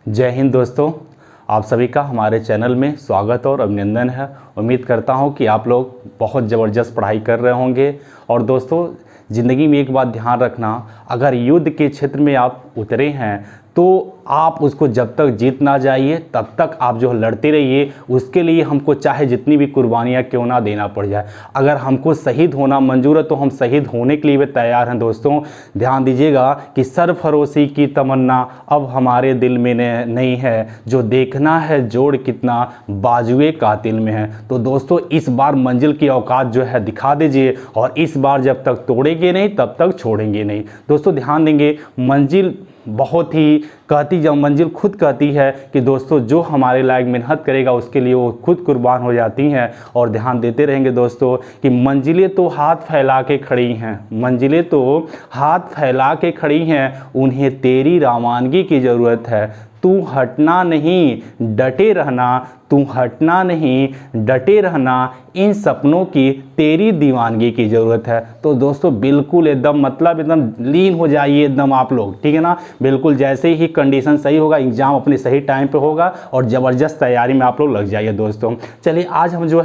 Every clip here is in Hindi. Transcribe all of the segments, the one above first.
जय हिंद दोस्तों, आप सभी का हमारे चैनल में स्वागत और अभिनंदन है। उम्मीद करता हूं कि आप लोग बहुत ज़बरदस्त पढ़ाई कर रहे होंगे। और दोस्तों, ज़िंदगी में एक बात ध्यान रखना, अगर युद्ध के क्षेत्र में आप उतरे हैं तो आप उसको जब तक जीत ना जाइए तब तक आप जो लड़ते रहिए। उसके लिए हमको चाहे जितनी भी कुर्बानियाँ क्यों ना देना पड़ जाए, अगर हमको शहीद होना मंजूर है तो हम शहीद होने के लिए भी तैयार हैं। दोस्तों ध्यान दीजिएगा कि सरफरोशी की तमन्ना अब हमारे दिल में नहीं है, जो देखना है जोड़ कितना बाजुए कातिल में है। तो दोस्तों इस बार मंजिल की औकात जो है दिखा दीजिए, और इस बार जब तक तोड़ेंगे नहीं तब तक छोड़ेंगे नहीं। दोस्तों ध्यान देंगे, मंजिल बहुत ही कहती, जब मंजिल खुद कहती है कि दोस्तों जो हमारे लायक मेहनत करेगा उसके लिए वो खुद कुर्बान हो जाती हैं। और ध्यान देते रहेंगे दोस्तों कि मंजिलें तो हाथ फैला के खड़ी हैं, मंजिलें तो हाथ फैला के खड़ी हैं, उन्हें तेरी रवानगी की ज़रूरत है। तू हटना नहीं डटे रहना, तू हटना नहीं डटे रहना, इन सपनों की तेरी दीवानगी की ज़रूरत है। तो दोस्तों बिल्कुल एकदम एकदम लीन हो जाइए एकदम आप लोग, ठीक है ना। बिल्कुल जैसे ही कंडीशन सही होगा, एग्ज़ाम अपने सही टाइम पे होगा और ज़बरदस्त तैयारी में आप लोग लग जाइए। दोस्तों चलिए, आज हम जो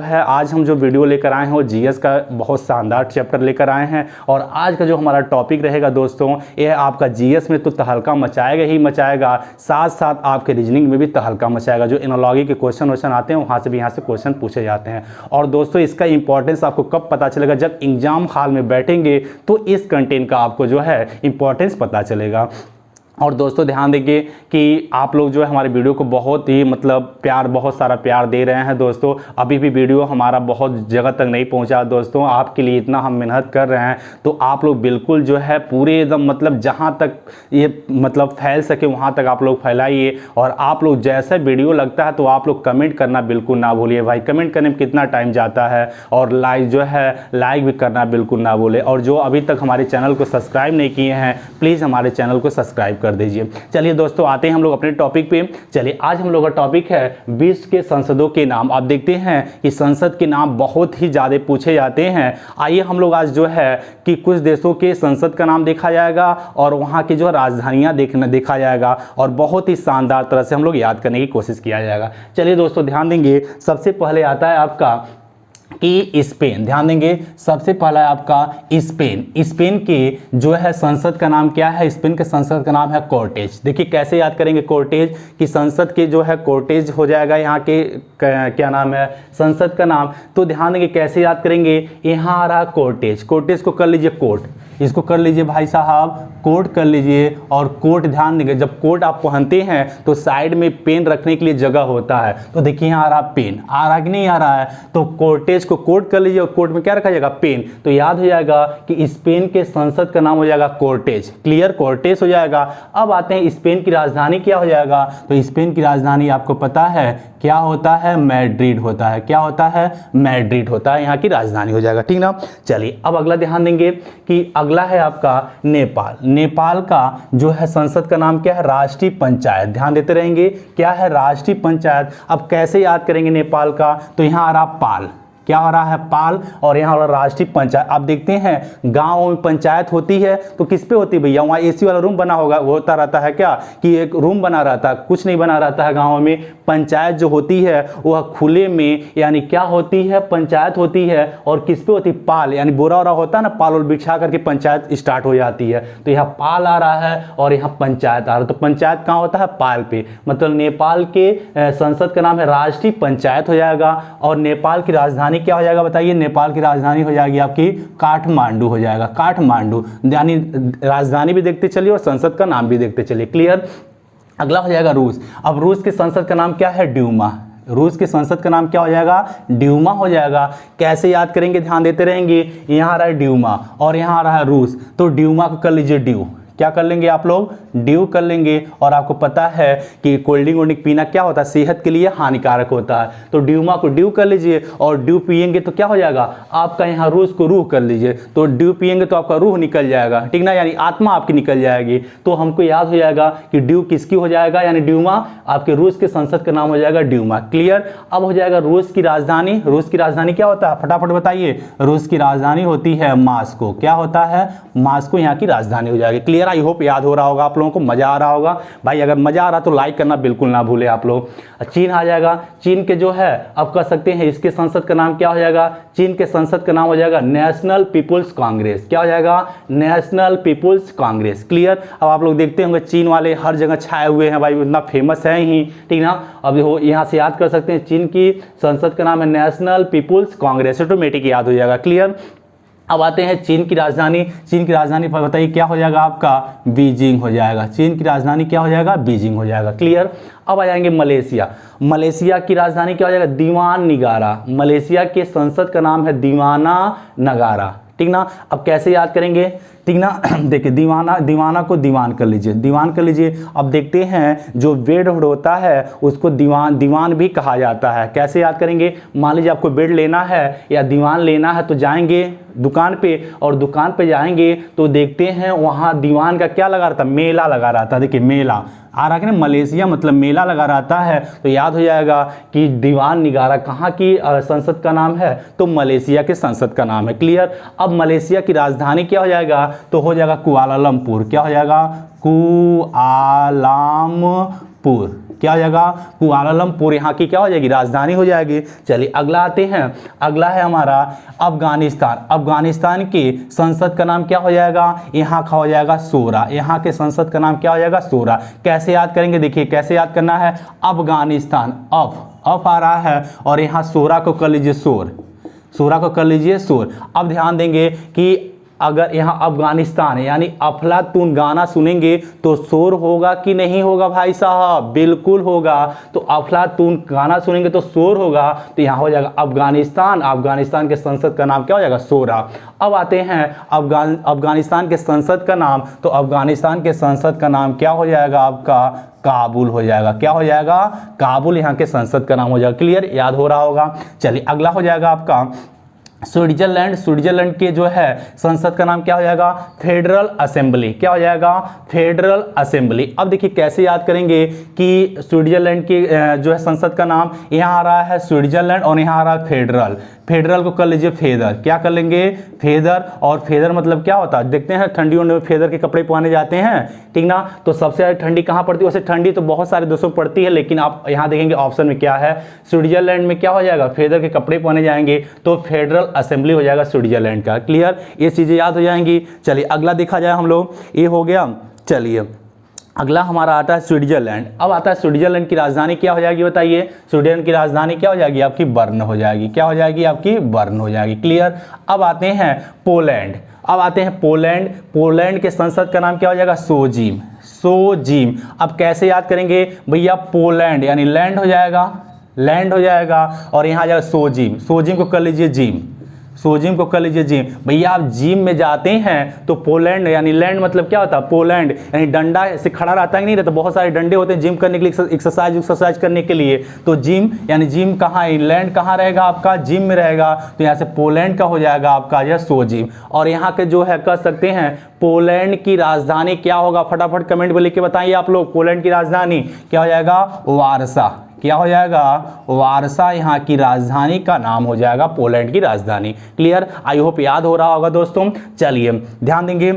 है आज हम जो वीडियो लेकर आए हैं वो जीएस का बहुत शानदार चैप्टर लेकर आए हैं। और आज का जो हमारा टॉपिक रहेगा दोस्तों, ये आपका जीएस में तो तहलका मचाएगा ही मचाएगा, साथ साथ आपके रीजनिंग में भी तहलका मचाएगा। जो एनालॉजी के क्वेश्चन आते हैं वहाँ से क्वेश्चन पूछे जाते हैं। और दोस्तों इसका इंपॉर्टेंस आपको कब पता चलेगा, जब एग्जाम हॉल में बैठेंगे तो इस कंटेंट का आपको जो है इंपॉर्टेंस पता चलेगा। और दोस्तों ध्यान देंगे कि आप लोग जो है हमारे वीडियो को बहुत ही बहुत सारा प्यार दे रहे हैं। दोस्तों अभी भी वीडियो हमारा बहुत जगह तक नहीं पहुंचा। दोस्तों आपके लिए इतना हम मेहनत कर रहे हैं, तो आप लोग बिल्कुल जो है पूरे एकदम जहां तक ये फैल सके वहां तक आप लोग फैलाइए। और आप लोग जैसा वीडियो लगता है तो आप लोग कमेंट करना बिल्कुल ना भूलिए। भाई कमेंट करने में कितना टाइम जाता है, और लाइक भी करना बिल्कुल ना भूले। और जो अभी तक हमारे चैनल को सब्सक्राइब नहीं किए हैं, प्लीज़ हमारे चैनल को सब्सक्राइब कर दीजिए। चलिए दोस्तों आते हैं हम लोग अपने टॉपिक पे। चलिए आज हम लोग का टॉपिक है विश्व के संसदों के नाम। आप देखते हैं कि संसद के नाम बहुत ही ज़्यादा पूछे जाते हैं। आइए हम लोग आज जो है कि कुछ देशों के संसद का नाम देखा जाएगा और वहाँ की जो राजधानियाँ देखा जाएगा, और बहुत ही शानदार तरह से हम लोग याद करने की कोशिश किया जाएगा। चलिए दोस्तों ध्यान देंगे, सबसे पहले आता है आपका कि स्पेन। ध्यान देंगे, सबसे पहला है आपका स्पेन। स्पेन के जो है संसद का नाम क्या है? स्पेन के संसद का नाम है कोर्टेज। देखिए कैसे याद करेंगे कोर्टेज, कि संसद के जो है कोर्टेज हो जाएगा यहाँ के क्या नाम है संसद का नाम। तो ध्यान देंगे कैसे याद करेंगे, यहाँ आ रहा कोर्टेज, कोर्टेज को कर लीजिए कोर्ट, इसको कर लीजिए भाई साहब कोट कर लीजिए। और कोट ध्यान देंगे, जब कोट आप पहनते हैं तो साइड में पेन रखने के लिए जगह होता है। तो देखिए यहाँ आ रहा पेन, आ रहा कि नहीं आ रहा है, तो कोर्टेज को कोट कर लीजिए और कोट में क्या रखा जाएगा? पेन। तो याद हो जाएगा कि स्पेन के संसद का नाम हो जाएगा कोर्टेज। क्लियर, कोर्टेज हो जाएगा। अब आते हैं स्पेन की राजधानी क्या हो जाएगा? तो स्पेन की राजधानी आपको पता है क्या होता है? मैड्रिड होता है। क्या होता है? मैड्रिड होता है यहाँ की राजधानी हो जाएगा, ठीक ना। चलिए अब अगला ध्यान देंगे कि अगला है आपका नेपाल। नेपाल का जो है संसद का नाम क्या है? राष्ट्रीय पंचायत। ध्यान देते रहेंगे, क्या है? राष्ट्रीय पंचायत। अब कैसे याद करेंगे नेपाल का? तो यहाँ आ रहा पाल, क्या हो रहा है? पाल। और यहाँ वाला राष्ट्रीय पंचायत। आप देखते हैं गांव में पंचायत होती है तो किस पे होती है भैया? वहाँ एसी वाला रूम बना होगा, वो होता रहता है क्या कि एक रूम बना रहता है? कुछ नहीं बना रहता है गांव में। पंचायत जो होती है वह खुले में, यानी क्या होती है? पंचायत होती है। और किस पे होती है? पाल, यानी बोरा वोरा होता है ना, पाल और बिछा करके पंचायत स्टार्ट हो जाती है। तो यहाँ पाल आ रहा है और यहाँ पंचायत आ रहा है। तो पंचायत कहाँ होता है? पाल पे। मतलब नेपाल के संसद का नाम है राष्ट्रीय पंचायत हो जाएगा। और नेपाल की राजधानी क्या हो जाएगा बताइए? नेपाल की राजधानी हो जाएगी आपकी काठमांडू हो जाएगा, काठमांडू। यानी राजधानी भी देखते चलिए और संसद का नाम भी देखते चलिए। क्लियर। अगला हो जाएगा रूस। अब रूस के संसद का नाम क्या है? ड्यूमा। रूस के संसद का नाम क्या हो जाएगा? ड्यूमा हो जाएगा। कैसे याद करेंगे? ध्यान देते रहेंगे, यहाँ आ रहा है ड्यूमा और यहाँ आ रहा है रूस। तो ड्यूमा को कर लीजिए ड्यू। क्या कर लेंगे आप लोग? ड्यू कर लेंगे। और आपको पता है कि कोल्ड ड्रिंक पीना क्या होता है? सेहत के लिए हानिकारक होता है। तो ड्यूमा को ड्यू कर लीजिए, और ड्यू पिएंगे तो क्या हो जाएगा आपका? यहाँ रूस को रूह कर लीजिए। तो ड्यू पिएंगे तो आपका रूह निकल जाएगा, ठीक ना, यानी आत्मा आपकी निकल जाएगी। तो हमको याद हो जाएगा कि ड्यू किसकी हो जाएगा, यानी ड्यूमा आपके रूस के संसद का नाम हो जाएगा ड्यूमा। क्लियर। अब हो जाएगा रूस की राजधानी। रूस की राजधानी क्या होता है? फटाफट बताइए। रूस की राजधानी होती है मास्को। क्या होता है? मास्को यहाँ की राजधानी हो जाएगी। क्लियर। आई होप याद हो रहा होगा आप लोगों को, मज़ा आ रहा होगा भाई। अगर मज़ा आ रहा तो लाइक करना बिल्कुल ना भूले आप लोग। चीन आ जाएगा, चीन के जो है आप कह सकते हैं इसके संसद का नाम क्या हो जाएगा, चीन के संसद का नाम हो जाएगा नेशनल पीपुल्स कांग्रेस। क्या हो जाएगा, नेशनल पीपुल्स कांग्रेस। क्लियर। अब आप लोग देखते होंगे चीन वाले हर जगह छाए हुए हैं भाई, इतना फेमस है ही, ठीक ना। अब यहाँ से याद कर सकते हैं चीन की संसद का नाम है नेशनल पीपुल्स कांग्रेस, ऑटोमेटिक याद हो जाएगा। क्लियर। अब आते हैं चीन की राजधानी, चीन की राजधानी पर बताइए क्या हो जाएगा आपका, बीजिंग हो जाएगा। चीन की राजधानी क्या हो जाएगा, बीजिंग हो जाएगा। क्लियर। अब आ जाएंगे मलेशिया, मलेशिया की राजधानी क्या हो जाएगा, दीवान निगारा। मलेशिया के संसद का नाम है दीवाना नगारा, ठीक ना। अब कैसे याद करेंगे, ठीक ना। देखिए दीवाना, दीवाना को दीवान कर लीजिए, दीवान कर लीजिए। अब देखते हैं जो बेड होता है उसको दीवान, दीवान भी कहा जाता है। कैसे याद करेंगे, मान लीजिए आपको बेड लेना है या दीवान लेना है तो जाएंगे दुकान पे, और दुकान पे जाएंगे तो देखते हैं वहाँ दीवान का क्या लगा रहता, मेला लगा रहता। देखिए मेला आ रहा है ना, मलेशिया मतलब मेला लगा रहता है, तो याद हो जाएगा कि दीवान निगारा कहाँ की संसद का नाम है, तो मलेशिया के संसद का नाम है। क्लियर। अब मलेशिया की राजधानी क्या हो जाएगा, तो हो जाएगा कुआलालंपुर। क्या हो जाएगा, कुआलालंपुर। क्या हो जाएगा, कुआलालंपुर यहाँ की क्या हो जाएगी, राजधानी हो जाएगी। चलिए अगला आते हैं, अगला है हमारा अफगानिस्तान। अफगानिस्तान की संसद का नाम क्या हो जाएगा, यहाँ का हो जाएगा शोरा। यहाँ के संसद का नाम क्या हो जाएगा, शोरा। कैसे याद करेंगे, देखिए कैसे याद करना है, अफगानिस्तान, अफ आ रहा है और यहाँ शोरा को कर लीजिए शोर, शोरा को कर लीजिए शोर। अब ध्यान देंगे कि अगर यहाँ अफगानिस्तान यानी अफलातून गाना सुनेंगे तो शोर होगा कि नहीं होगा भाई साहब, बिल्कुल होगा। तो अफलातून गाना सुनेंगे तो शोर होगा, तो यहाँ हो जाएगा अफगानिस्तान। अफगानिस्तान के संसद का नाम क्या हो जाएगा, शोरा। अब आते हैं अफगानिस्तान के संसद का नाम, तो अफगानिस्तान के संसद का नाम क्या हो जाएगा आपका, काबुल हो जाएगा। क्या हो जाएगा, काबुल यहाँ के संसद का नाम हो जाएगा। क्लियर, याद हो रहा होगा। चलिए अगला हो जाएगा आपका स्विट्जरलैंड। स्विट्जरलैंड के जो है संसद का नाम क्या हो जाएगा, फेडरल असेंबली। क्या हो जाएगा, फेडरल असेंबली। अब देखिए कैसे याद करेंगे कि स्विट्जरलैंड की जो है संसद का नाम, यहाँ आ रहा है स्विट्जरलैंड और यहाँ आ रहा है फेडरल। फेडरल को कर लीजिए फेदर। क्या कर लेंगे, फेदर। और फेदर मतलब क्या होता है, देखते हैं ठंडियों में फेदर के कपड़े पहने जाते हैं, ठीक ना। तो सबसे ज़्यादा ठंडी कहाँ पड़ती है, वैसे ठंडी तो बहुत सारे देशों में पड़ती है, लेकिन आप यहाँ देखेंगे ऑप्शन में क्या है, स्विट्जरलैंड में क्या हो जाएगा, फेदर के कपड़े पहने जाएंगे, तो फेडरल असेंबली हो जाएगा स्विट्जरलैंड का। क्लियर, ये चीज़ें याद हो जाएंगी। चलिए अगला देखा जाए हम लोग, ये हो गया। चलिए अगला हमारा आता है स्विट्जरलैंड। अब आता है स्विट्जरलैंड की राजधानी क्या हो जाएगी, बताइए। स्विट्जरलैंड की राजधानी क्या हो जाएगी आपकी, बर्न हो जाएगी। क्या हो जाएगी आपकी, बर्न हो जाएगी। क्लियर। अब आते हैं पोलैंड। अब आते हैं पोलैंड। पोलैंड के संसद का नाम क्या हो जाएगा, सोजिम। सोजिम। अब कैसे याद करेंगे भैया, पोलैंड यानी लैंड हो जाएगा, लैंड हो जाएगा, और यहाँ आ जाएगा सोजिम। सोजिम को कर लीजिए जिम, सोजिम को कर लीजिए जिम। भैया आप जिम में जाते हैं तो पोलैंड यानी लैंड मतलब क्या होता है, पोलैंड यानी डंडा से खड़ा रहता है, नहीं रहता, बहुत सारे डंडे होते हैं जिम करने के लिए, एक्सरसाइज करने के लिए। तो जिम यानी जिम कहाँ है, लैंड कहाँ रहेगा आपका, जिम में रहेगा, तो यहाँ से पोलैंड का हो जाएगा आपका यह सोजिम। और यहाँ के जो है कह सकते हैं पोलैंड की राजधानी क्या होगा, फटाफट कमेंट में लिख के बताइए आप लोग। पोलैंड की राजधानी क्या हो जाएगा, वारसा। क्या हो जाएगा, वारसा यहाँ की राजधानी का नाम हो जाएगा, पोलैंड की राजधानी। क्लियर, आई होप याद हो रहा होगा दोस्तों। चलिए ध्यान देंगे,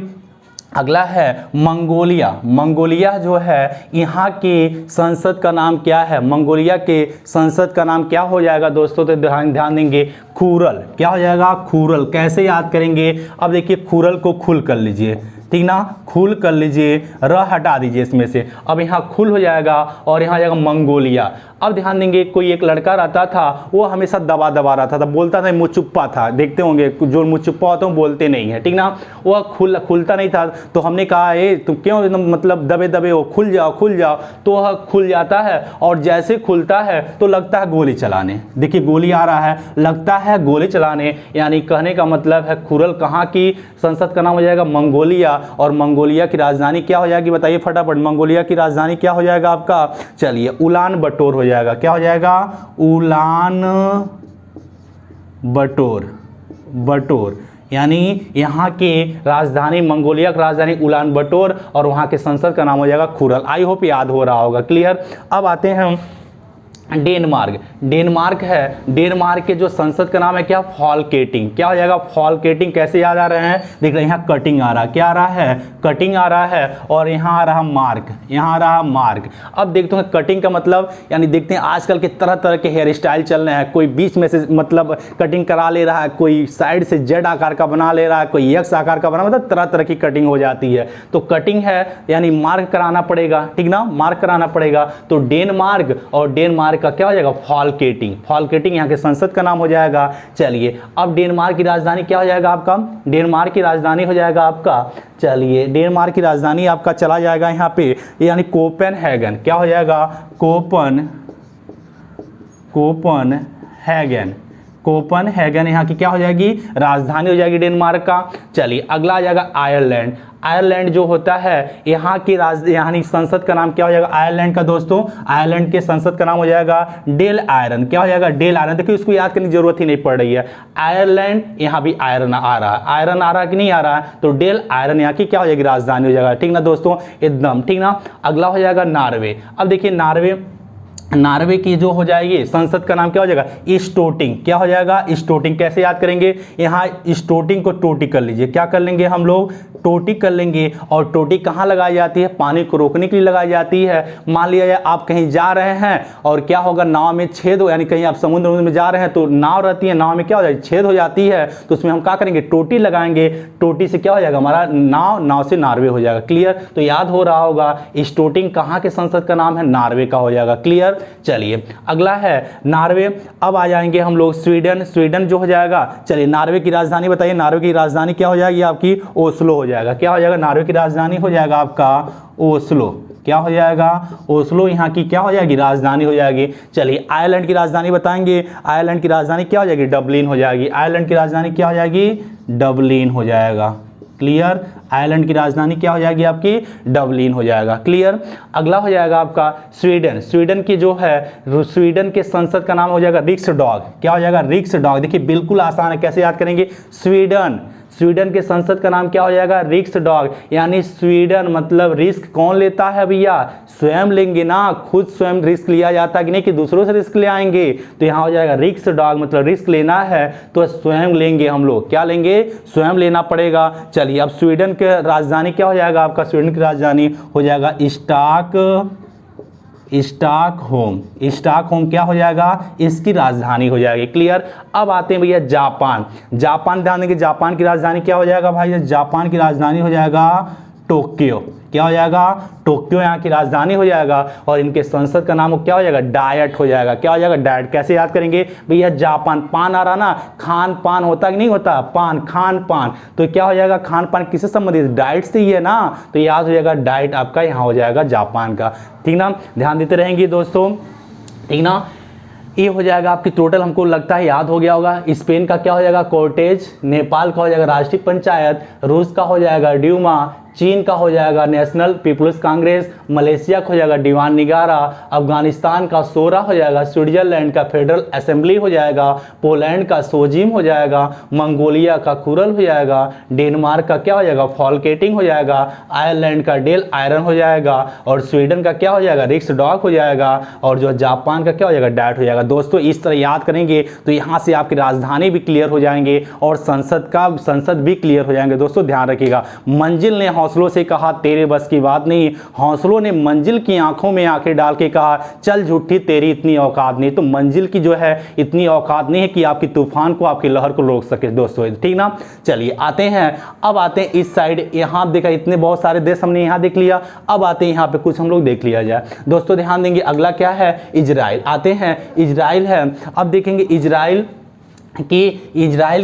अगला है मंगोलिया। मंगोलिया जो है यहाँ की संसद का नाम क्या है, मंगोलिया के संसद का नाम क्या हो जाएगा दोस्तों, तो ध्यान देंगे, खुरल। क्या हो जाएगा, खुरल। कैसे याद करेंगे, अब देखिए खुरल को खुल कर लीजिए, ठीक ना, खुल कर लीजिए, र हटा दीजिए इसमें से, अब यहाँ खुल हो जाएगा और यहाँ जाएगा मंगोलिया। अब ध्यान देंगे, कोई एक लड़का रहता था, वो हमेशा दबा रहता था, बोलता था मुँह चुप्पा था। देखते होंगे जो मुँह चुप्पा होता है वो बोलते नहीं है, ठीक ना, वो खुलता नहीं था। तो हमने कहा ए तुम क्यों मतलब दबे हो, खुल जाओ खुल जाओ, तो वह खुल जाता है और जैसे खुलता है तो लगता है गोली चलाने। देखिए गोली आ रहा है, लगता है गोली चलाने, यानी कहने का मतलब है खुरल कहाँ की संसद का नाम हो जाएगा, मंगोलिया। और मंगोलिया की राजधानी क्या हो जाएगी, बताइए फटाफट। मंगोलिया की राजधानी क्या हो जाएगा आपका, चलिए उलान बटोर हो जाएगा। क्या हो जाएगा, उलान बटोर यानी यहाँ की राजधानी, मंगोलिया की राजधानी उलान बटोर, और वहाँ के संसद का नाम हो जाएगा खुरल। आई होप याद हो रहा होगा। क्लियर। अब आते हैं डेनमार्क, डेनमार्क है, डेनमार्क के जो संसद का नाम है क्या, फॉलकेटिंग। क्या हो जाएगा, फॉलकेटिंग। कैसे याद आ रहे हैं, देख रहे हैं यहाँ कटिंग आ रहा है, क्या आ रहा है, कटिंग आ रहा है, और यहाँ आ रहा मार्क, यहाँ आ रहा मार्क। अब देखते हैं कटिंग का मतलब, यानी देखते हैं आजकल के तरह तरह के हेयर स्टाइल चल रहे हैं, कोई बीच में से मतलब कटिंग करा ले रहा है, कोई साइड से जेड आकार का बना ले रहा है, कोई एक्स आकार का बना, मतलब तरह तरह की कटिंग हो जाती है। तो कटिंग है यानी मार्क कराना पड़ेगा, ठीक ना, मार्क कराना पड़ेगा। तो डेनमार्क, और डेनमार्क का क्या हो जाएगा, फॉलकेटिंग। फॉलकेटिंग यहाँ के संसद का नाम हो जाएगा। चलिए अब डेनमार्क की राजधानी क्या हो जाएगा आपका, डेनमार्क की राजधानी हो जाएगा आपका, चलिए डेनमार्क की राजधानी आपका चला जाएगा यहाँ पे, यानी कोपेनहेगन। क्या हो जाएगा, कोपेनहेगन, कोपेनहेगन यहाँ की क्या हो जाएगी, राजधानी हो जाएगी डेनमार्क का। चलिए अगला आ जाएगा आयरलैंड। आयरलैंड जो होता है यहाँ की यानी संसद का नाम क्या हो जाएगा, आयरलैंड का दोस्तों, आयरलैंड के संसद का नाम हो जाएगा डेल आयरन। क्या हो जाएगा, डेल आयरन। देखिए इसको याद करने की जरूरत ही नहीं पड़ रही है। आयरलैंड, यहाँ भी आयरन आ रहा है, आयरन आ रहा है कि नहीं आ रहा है, तो डेल आयरन यहाँ की क्या हो जाएगी, राजधानी हो जाएगा, ठीक ना दोस्तों, एकदम ठीक ना। अगला हो जाएगा नॉर्वे। अब देखिए नॉर्वे की जो हो जाएगी संसद का नाम क्या हो जाएगा, स्टोटिंग। क्या हो जाएगा, स्टोटिंग। कैसे याद करेंगे, यहाँ स्टोटिंग को टोटी कर लीजिए, क्या कर लेंगे हम लोग, टोटी कर लेंगे। और टोटी कहाँ लगाई जाती है, पानी को रोकने के लिए लगाई जाती है। मान लिया आप कहीं जा रहे हैं और क्या होगा, नाव में छेद हो, यानी कहीं आप समुद्र में जा रहे हैं तो नाव रहती है, नाव में क्या हो जाएगी, छेद हो जाती है, तो उसमें हम क्या करेंगे, टोटी लगाएंगे। टोटी से क्या हो जाएगा हमारा नाव से नॉर्वे हो जाएगा। क्लियर, तो याद हो रहा होगा स्टोटिंग कहाँ के संसद का नाम है, नॉर्वे का हो जाएगा। क्लियर। चलिए अगला है नॉर्वे। अब आ जाएंगे हम लोग स्वीडन। स्वीडन जो हो जाएगा, चलिए नॉर्वे की राजधानी बताइए, नॉर्वे की राजधानी क्या हो जाएगी आपकी, ओस्लो हो जाएगा। क्या हो जाएगा, नॉर्वे की राजधानी हो जाएगा आपका ओस्लो। क्या हो जाएगा, ओस्लो यहाँ की क्या हो जाएगी, राजधानी हो जाएगी। चलिए आयरलैंड की राजधानी बताएंगे, आयरलैंड की राजधानी क्या हो जाएगी, डबलिन हो जाएगी। आयरलैंड की राजधानी क्या हो जाएगी, डबलिन हो जाएगा। क्लियर, आयरलैंड की राजधानी क्या हो जाएगी आपकी, डबलिन हो जाएगा। क्लियर। अगला हो जाएगा आपका स्वीडन। स्वीडन की जो है, स्वीडन के संसद का नाम हो जाएगा रिक्सडॉग। क्या हो जाएगा, रिक्सडॉग। देखिए बिल्कुल आसान है, कैसे याद करेंगे, स्वीडन के संसद का नाम क्या हो जाएगा, रिक्सडॉग। यानी स्वीडन मतलब रिस्क कौन लेता है भैया, स्वयं लेंगे ना, खुद स्वयं रिस्क लिया जाता है कि नहीं, कि दूसरों से रिस्क ले आएंगे। तो यहाँ हो जाएगा रिक्सडॉग, मतलब रिस्क लेना है तो स्वयं लेंगे हम लोग। क्या लेंगे, स्वयं लेना पड़ेगा। चलिए अब स्वीडन के राजधानी क्या हो जाएगा आपका, स्वीडन की राजधानी हो जाएगा स्टॉकहोम। स्टॉकहोम क्या हो जाएगा, इसकी राजधानी हो जाएगी। क्लियर। अब आते हैं भैया जापान। जापान ध्यान देंगे, जापान की राजधानी क्या हो जाएगा भाई, जापान की राजधानी हो जाएगा टोक्यो। क्या हो जाएगा, टोक्यो यहाँ की राजधानी हो जाएगा। और इनके संसद का नाम क्या हो जाएगा, डायट हो जाएगा। क्या हो जाएगा, डायट। कैसे याद करेंगे भैया, जापान, पान आ रहा ना, खान पान होता कि नहीं होता, पान, खान पान, तो क्या हो जाएगा, खान पान किससे संबंधित, डाइट से ही है ना, तो याद हो जाएगा डाइट आपका यहाँ हो जाएगा जापान का। ठीक ना, ध्यान देते रहेंगे दोस्तों, ठीक ना। ये हो जाएगा आपकी टोटल, हमको लगता है याद हो गया होगा। स्पेन का क्या हो जाएगा, कोर्टेज। नेपाल का हो जाएगा राष्ट्रीय पंचायत। रूस का हो जाएगा ड्यूमा। चीन का हो जाएगा नेशनल पीपुल्स कांग्रेस। मलेशिया का हो जाएगा दीवान निगारा। अफगानिस्तान का सोरा हो जाएगा। स्विट्जरलैंड का फेडरल असेंबली हो जाएगा। पोलैंड का सोजिम हो जाएगा। मंगोलिया का कुरल हो जाएगा। डेनमार्क का क्या हो जाएगा, फॉलकेटिंग हो जाएगा। आयरलैंड का डेल आयरन हो जाएगा। और स्वीडन का क्या हो जाएगा, रिक्सडॉग हो जाएगा। और जो जापान का क्या हो जाएगा, डायट हो जाएगा। दोस्तों इस तरह याद करेंगे तो यहाँ से आपकी राजधानी भी क्लियर हो जाएंगे और संसद भी क्लियर हो जाएंगे। दोस्तों ध्यान रखिएगा, मंजिल ने हौसलों से कहा तेरे बस की बात नहीं, हौसलों ने मंजिल की आंखों में आंखें डाल के कहा चल झूठी तेरी इतनी औकात नहीं। तो मंजिल की जो है इतनी औकात नहीं है कि आपकी तूफान को, आपकी लहर को रोक सके दोस्तों, ठीक ना। चलिए आते हैं, अब आते हैं इस साइड। यहाँ देखा इतने बहुत सारे देश हमने यहाँ देख लिया, अब आते हैं यहाँ पे कुछ हम लोग देख लिया जाए। दोस्तों ध्यान देंगे, अगला क्या है, इजराइल। आते हैं, इजराइल है। अब देखेंगे इजराइल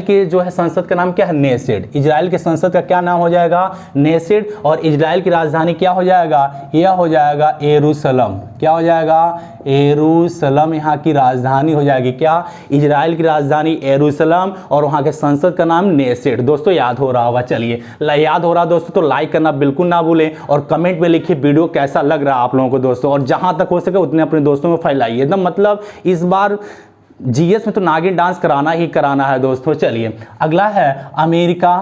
के जो है संसद का नाम क्या है, नेसेड। इजराइल के संसद का क्या नाम हो जाएगा, नेसेड। और इजराइल की राजधानी क्या हो जाएगा, यह हो जाएगा यरूशलेम। क्या हो जाएगा, यरूशलेम यहाँ की राजधानी हो जाएगी। क्या, इजराइल की राजधानी यरूशलेम और वहाँ के संसद का नाम नेसेड। दोस्तों याद हो रहा होगा, चलिए याद हो रहा दोस्तों तो लाइक करना बिल्कुल ना भूलें और कमेंट में लिखिए वीडियो कैसा लग रहा है आप लोगों को दोस्तों। और जहाँ तक हो सके उतने अपने दोस्तों में फैलाइए एकदम, मतलब इस बार जीएस में तो नागिन डांस कराना ही कराना है दोस्तों। चलिए अगला है अमेरिका,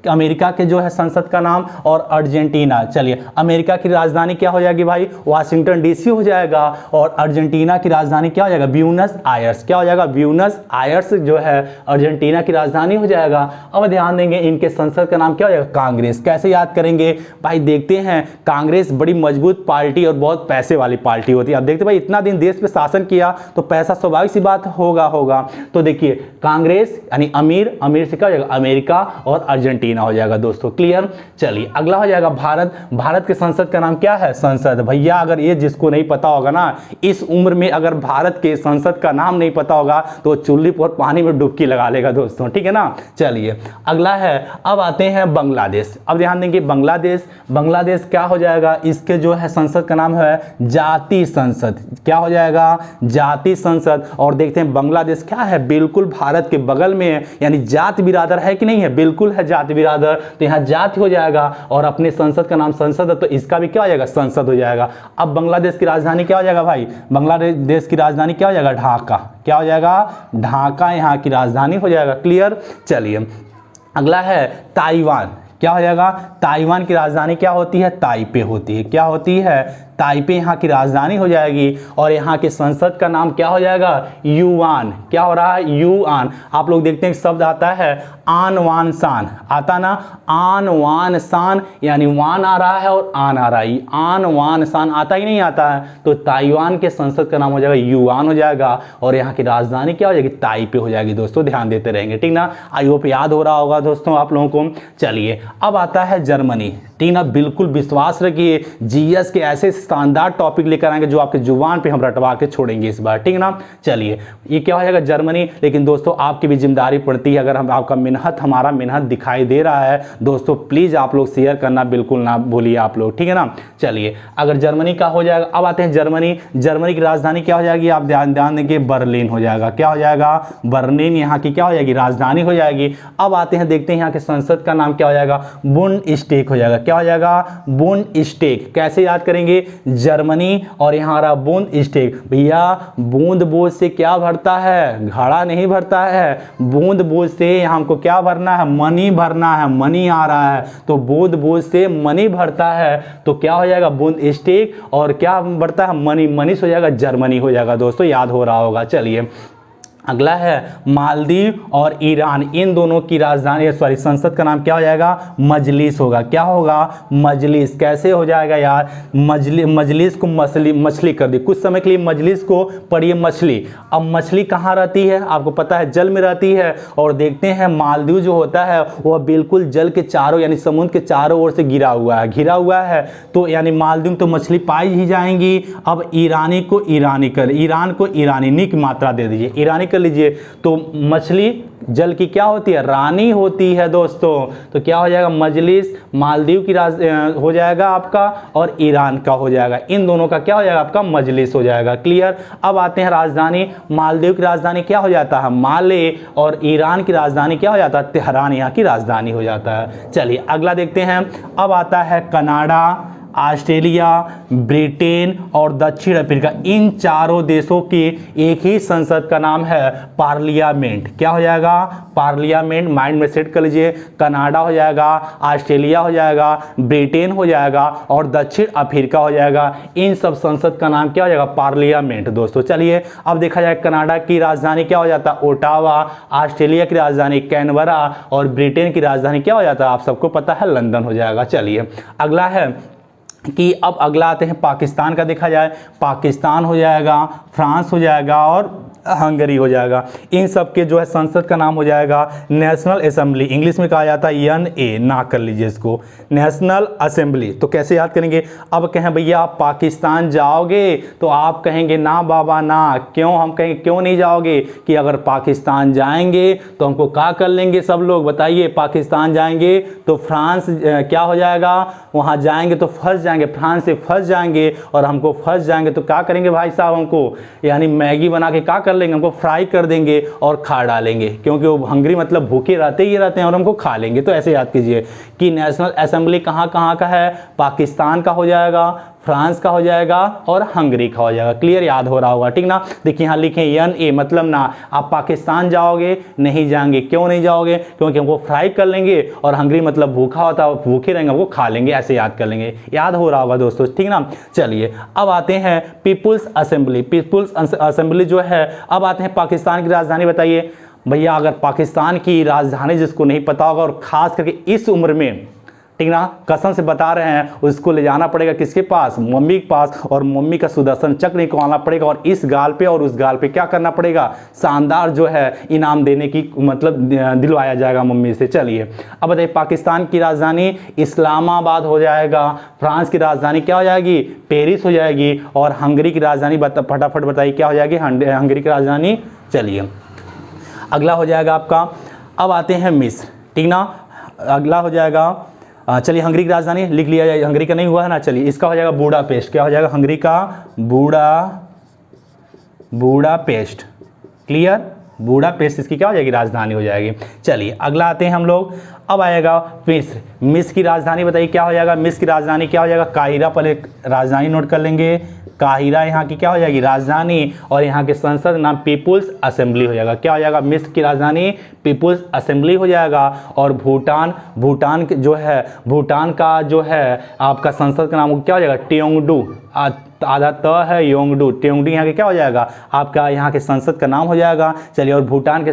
अमेरिका के जो है संसद का नाम, और अर्जेंटीना। चलिए अमेरिका की राजधानी क्या हो जाएगी भाई, वाशिंगटन डीसी हो जाएगा, और अर्जेंटीना की राजधानी क्या हो जाएगा, ब्यूनस आयर्स। क्या हो जाएगा, ब्यूनस आयर्स जो है अर्जेंटीना की राजधानी हो जाएगा। अब ध्यान देंगे इनके संसद का नाम क्या हो जाएगा, कांग्रेस। कैसे याद करेंगे भाई, देखते हैं कांग्रेस बड़ी मजबूत पार्टी और बहुत पैसे वाली पार्टी होती है। अब देखते भाई इतना दिन देश पे शासन किया तो पैसा स्वाभाविक सी बात होगा। तो देखिए कांग्रेस यानी अमीर, अमीर से क्या हो जाएगा, अमेरिका और अर्जेंटीना हो जाएगा दोस्तों। क्लियर। चलिए अगला हो जाएगा भारत। भारत के संसद का नाम क्या है, संसद। भैया अगर ये जिसको नहीं पता होगा ना, इस उम्र में अगर भारत के संसद का नाम नहीं पता होगा तो चुल्ली पर पानी में डुबकी लगा लेगा दोस्तों, ठीक है ना। चलिए अगला है, अब आते हैं बांग्लादेश। अब ध्यान देंगे बांग्लादेश, बांग्लादेश क्या हो जाएगा, इसके जो है संसद का नाम है जाति संसद। क्या हो जाएगा, जाति संसद। और देखते हैं बांग्लादेश क्या है, बिल्कुल भारत के बगल में है, यानी जात बिरादर है कि नहीं है, बिल्कुल है जात बिरादर। तो यहाँ जाति हो जाएगा और अपने संसद का नाम संसद है, तो इसका भी क्या हो जाएगा, संसद हो जाएगा। अब बांग्लादेश की राजधानी क्या हो जाएगा भाई, बांग्लादेश की राजधानी क्या हो जाएगा, ढाका। क्या हो जाएगा, ढाका यहाँ की राजधानी हो जाएगा। क्लियर। चलिए अगला है ताइवान। क्या हो जाएगा, ताइवान की राजधानी क्या होती है, ताइपे होती है। क्या होती है, ताइपे यहाँ की राजधानी हो जाएगी। और यहाँ के संसद का नाम क्या हो जाएगा, युआन। क्या हो रहा है, युआन। आप लोग देखते हैं शब्द आता है आन वान शान, आता ना, आन वान शान, यानी वान आ रहा है और आन आ रहा है, आन वान शान आता ही नहीं आता है। तो ताइवान के संसद का नाम हो जाएगा युआन हो जाएगा, और यहाँ की राजधानी क्या हो जाएगी, ताइपे हो जाएगी दोस्तों। ध्यान देते रहेंगे, ठीक ना। आई होप याद हो रहा होगा दोस्तों आप लोगों को। चलिए अब आता है जर्मनी, ठीक ना। बिल्कुल विश्वास रखिए जीएस के ऐसे शानदार टॉपिक लेकर आएंगे जो आपके जुबान पे हम रटवा के छोड़ेंगे इस बार, ठीक ना। चलिए ये क्या हो जाएगा, जर्मनी। लेकिन दोस्तों आपकी भी जिम्मेदारी पड़ती है, अगर हम आपका मेहनत, हमारा मेहनत दिखाई दे रहा है दोस्तों, प्लीज़ आप लोग शेयर करना बिल्कुल ना भूलिए आप लोग, ठीक है ना। चलिए अगर जर्मनी का हो जाएगा, अब आते हैं जर्मनी। जर्मनी की राजधानी क्या हो जाएगी, आप ध्यान देंगे, बर्लिन हो जाएगा। क्या हो जाएगा, बर्लिन यहाँ की क्या हो जाएगी, राजधानी हो जाएगी। अब आते हैं, देखते हैं यहाँ के संसद का नाम क्या हो जाएगा, बुंडस्टैग हो जाएगा। क्या हो जाएगा, बुंडस्टैग। कैसे याद करेंगे, जर्मनी और यहाँ रहा बुंडस्टैग। भैया बूंद बूंद से क्या भरता है, घड़ा नहीं भरता है, बूंद बूंद से हमको क्या भरना है, मनी भरना है। मनी आ रहा है तो बूंद बूंद से मनी भरता है, तो क्या हो जाएगा, बुंडस्टैग। और क्या भरता है, मनी, मनीष हो जाएगा, जर्मनी हो जाएगा दोस्तों, याद हो रहा होगा। चलिए अगला है मालदीव और ईरान, इन दोनों की राजधानी सॉरी संसद का नाम क्या हो जाएगा, मजलिस होगा। क्या होगा, मजलिस। कैसे हो जाएगा यार, मजलिस को मछली कर दी, कुछ समय के लिए मजलिस को पढ़िए मछली। अब मछली कहाँ रहती है, आपको पता है जल में रहती है। और देखते हैं मालदीव जो होता है वह बिल्कुल जल के चारों यानी समुद्र के चारों ओर से घिरा हुआ है, तो यानी मालदीव तो मछली पाई ही जाएंगी। अब ईरानी को ईरानी कर, ईरान को ईरानी की मात्रा दे दीजिए, ईरानी लीजिए। तो मछली जल की क्या होती है, रानी होती है दोस्तों। तो क्या हो जाएगा, मजलिस मालदीव की हो जाएगा आपका, और ईरान का हो जाएगा। इन दोनों का क्या हो जाएगा, आपका मजलिस हो जाएगा। क्लियर। अब आते हैं राजधानी, मालदीव की राजधानी क्या हो जाता है, माले, और ईरान की राजधानी क्या हो जाता है, तेहरान यहाँ की राजधानी हो जाता है। चलिए अगला देखते हैं। अब आता है कनाडा, ऑस्ट्रेलिया, ब्रिटेन और दक्षिण अफ्रीका। इन चारों देशों के एक ही संसद का नाम है पार्लियामेंट। क्या हो जाएगा, पार्लियामेंट। माइंड में सेट कर लीजिए। कनाडा हो जाएगा, ऑस्ट्रेलिया हो जाएगा, ब्रिटेन हो जाएगा और दक्षिण अफ्रीका हो जाएगा। इन सब संसद का नाम क्या हो जाएगा, पार्लियामेंट दोस्तों। चलिए अब देखा जाए, कनाडा की राजधानी क्या हो जाता है, ओटावा, ऑस्ट्रेलिया की राजधानी कैनबरा और ब्रिटेन की राजधानी क्या हो जाता है, आप सबको पता है, लंदन हो जाएगा। चलिए अगला है कि अब अगला आते हैं पाकिस्तान का। देखा जाए, पाकिस्तान हो जाएगा, फ्रांस हो जाएगा और हंगरी हो जाएगा। इन सब के जो है संसद का नाम हो जाएगा नेशनल असेंबली। इंग्लिश में कहा जाता है NA, ना कर लीजिए इसको, नेशनल असेंबली। तो कैसे याद करेंगे, अब कहें भैया आप पाकिस्तान जाओगे तो आप कहेंगे ना बाबा ना। क्यों, हम कहेंगे क्यों नहीं जाओगे, कि अगर पाकिस्तान जाएंगे तो हमको क्या कर लेंगे सब लोग, बताइए। पाकिस्तान जाएंगे तो फ्रांस क्या हो जाएगा, वहाँ जाएंगे तो फंस जाएंगे, फ्रांस से फंस जाएंगे, और हमको फंस जाएंगे तो क्या करेंगे भाई साहब, हमको यानी मैगी बना के क्या कर लेंगे, हमको फ्राई कर देंगे और खा डालेंगे, क्योंकि वो हंगरी मतलब भूखे रहते ही रहते हैं और हमको खा लेंगे। तो ऐसे याद कीजिए कि नेशनल असेंबली कहाँ कहाँ का है, पाकिस्तान का हो जाएगा, फ्रांस का हो जाएगा और हंगरी का हो जाएगा। क्लियर, याद हो रहा होगा, ठीक ना। देखिए यहाँ लिखे NA मतलब ना, आप पाकिस्तान जाओगे नहीं जाएंगे। क्यों नहीं जाओगे? क्योंकि हमको फ्राई कर लेंगे, और हंगरी मतलब भूखा होता है, भूखे रहेंगे, हमको खा लेंगे, ऐसे याद कर लेंगे। याद हो रहा होगा दोस्तों, ठीक ना। चलिए अब आते हैं पीपुल्स असेंबली। पीपुल्स असेंबली जो है, अब आते हैं पाकिस्तान की राजधानी बताइए भैया। अगर पाकिस्तान की राजधानी जिसको नहीं पता होगा, और खास करके इस उम्र में, ठीक ना, कसम से बता रहे हैं, उसको ले जाना पड़ेगा किसके पास? मम्मी के पास, और मम्मी का सुदर्शन चक्र निकालना पड़ेगा, और इस गाल पे और उस गाल पे क्या करना पड़ेगा? शानदार जो है इनाम देने की मतलब दिलवाया जाएगा मम्मी से। चलिए अब बताइए, पाकिस्तान की राजधानी इस्लामाबाद हो जाएगा, फ्रांस की राजधानी क्या हो जाएगी? पेरिस हो जाएगी, और हंगरी की राजधानी फटाफट बताइए क्या हो जाएगी? हंगरी की राजधानी। चलिए अगला हो जाएगा आपका, अब आते हैं मिस्र, ठीक ना। अगला हो जाएगा, चलिए हंगरी की राजधानी लिख लिया जाए, हंगरी का नहीं हुआ है ना। चलिए इसका हो जाएगा बुडापेस्ट। क्या हो जाएगा? हंगरी का बुडापेस्ट। क्लियर, बुडापेस्ट इसकी क्या हो जाएगी? राजधानी हो जाएगी। चलिए अगला आते हैं हम लोग, अब आएगा मिस्र। मिस्र की राजधानी बताइए क्या हो जाएगा? मिस्र की राजधानी क्या हो जाएगा? काहिरा। पहले राजधानी नोट कर लेंगे, काहिरा यहाँ की क्या हो जाएगी? राजधानी, और यहाँ के संसद नाम पीपुल्स असेंबली हो जाएगा। क्या हो जाएगा? मिस्र की राजधानी पीपुल्स असेंबली हो जाएगा। और भूटान जो है, भूटान का जो है आपका संसद का नाम क्या हो जाएगा? ट्योंगडू। आधा त है, योंगडू, ट्योंगडू यहाँ के क्या हो जाएगा? आपका यहाँ के संसद का नाम हो जाएगा। चलिए, और भूटान के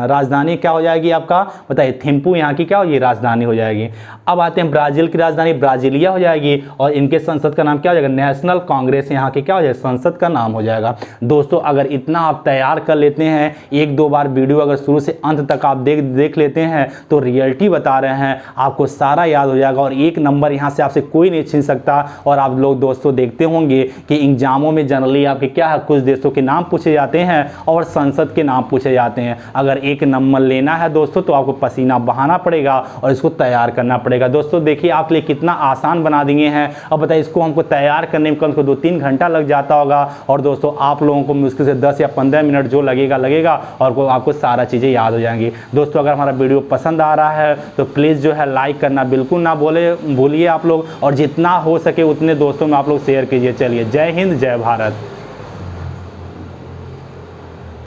राजधानी क्या हो जाएगी आपका? बताइए, थिम्पू यहाँ की क्या होगी? राजधानी हो जाएगी। अब आते हैं ब्राज़ील की राजधानी, ब्राज़ीलिया हो जाएगी, और इनके संसद का नाम क्या हो जाएगा? नेशनल कांग्रेस यहाँ की क्या हो जाएगा? संसद का नाम हो जाएगा। दोस्तों अगर इतना आप तैयार कर लेते हैं, एक दो बार वीडियो अगर शुरू से अंत तक आप देख लेते हैं, तो रियलिटी बता रहे हैं आपको सारा याद हो जाएगा, और एक नंबर यहाँ से आपसे कोई नहीं छीन सकता। और आप लोग दोस्तों देखते होंगे कि एग्जामों में जनरली आपके क्या है, कुछ देशों के नाम पूछे जाते हैं और संसद के नाम पूछे जाते हैं। अगर एक नंबर लेना है दोस्तों, तो आपको पसीना बहाना पड़ेगा और इसको तैयार करना पड़ेगा। दोस्तों देखिए, आपके लिए कितना आसान बना दिए हैं। अब बताइए, इसको हमको तैयार करने में कम से कम 2-3 घंटा लग जाता होगा, और दोस्तों आप लोगों को मुश्किल से 10 या 15 मिनट जो लगेगा, और आपको सारा चीज़ें याद हो जाएंगी। दोस्तों अगर हमारा वीडियो पसंद आ रहा है तो प्लीज़ जो है लाइक करना बिल्कुल ना भूलिए आप लोग, और जितना हो सके उतने दोस्तों में आप लोग शेयर कीजिए। चलिए, जय हिंद, जय भारत।